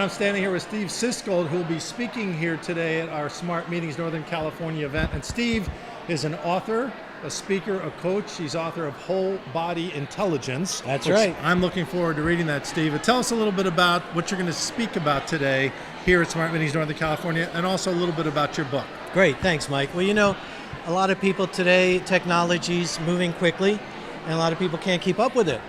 And I'm standing here with Steve Sisgold, who will be speaking here today at our Smart Meetings Northern California event. And Steve is an author, a speaker, a coach. He's author of Whole Body Intelligence. That's right. I'm looking forward to reading that, Steve. Tell us a little bit about what you're going to speak about today here at Smart Meetings Northern California, and also a little bit about your book. Great, thanks, Mike. Well, you know, a lot of people today, technology's moving quickly, and a lot of people can't keep up with it.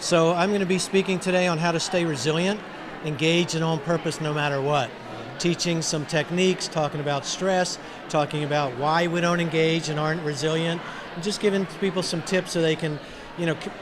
So I'm going to be speaking today on how to stay resilient, engaged and on purpose no matter what. Teaching some techniques, talking about stress, talking about why we don't engage and aren't resilient, and just giving people some tips so they can,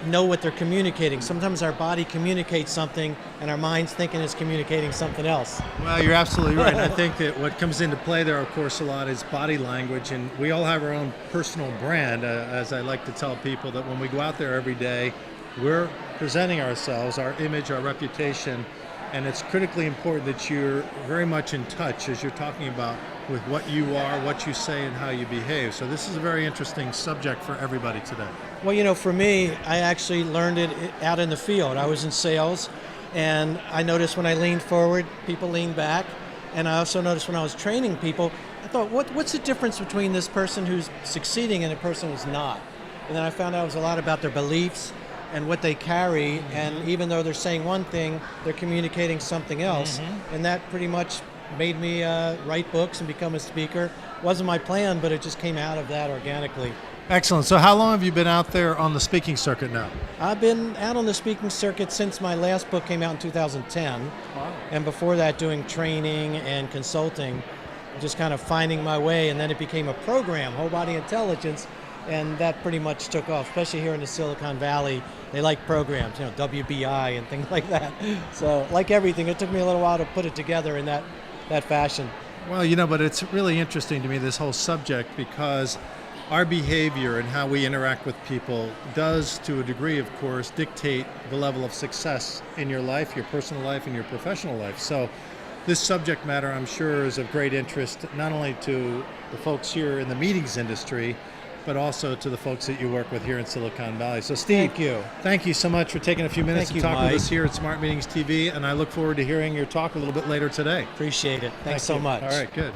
know what they're communicating. Sometimes our body communicates something and our mind's thinking it's communicating something else. Well, you're absolutely right. And I think that what comes into play there, of course, a lot is body language, and we all have our own personal brand. As I like to tell people, that when we go out there every day, we're presenting ourselves, our image, our reputation, and it's critically important that you're very much in touch, as you're talking about, with what you are, what you say, and how you behave. So this is a very interesting subject for everybody today. Well, for me, I actually learned it out in the field. I was in sales, and I noticed when I leaned forward, people leaned back. And I also noticed when I was training people, I thought, what's the difference between this person who's succeeding and a person who's not? And then I found out it was a lot about their beliefs and what they carry, and even though they're saying one thing, they're communicating something else. And that pretty much made me write books and become a speaker. Wasn't my plan, but it just came out of that organically. Excellent. So how long have you been out there on the speaking circuit now? I've been out on the speaking circuit since my last book came out in 2010. Wow. And before that, doing training and consulting, just kind of finding my way, and then it became a program, Whole Body Intelligence, and that pretty much took off, especially here in the Silicon Valley. They like programs, WBI and things like that. So like everything, it took me a little while to put it together in that fashion. Well, but it's really interesting to me, this whole subject, because our behavior and how we interact with people does, to a degree, of course, dictate the level of success in your life, your personal life, and your professional life. So this subject matter, I'm sure, is of great interest, not only to the folks here in the meetings industry, but also to the folks that you work with here in Silicon Valley. So Steve, thank you so much for taking a few minutes to talk with us here at Smart Meetings TV, and I look forward to hearing your talk a little bit later today. Appreciate it. Thanks so much. All right, good.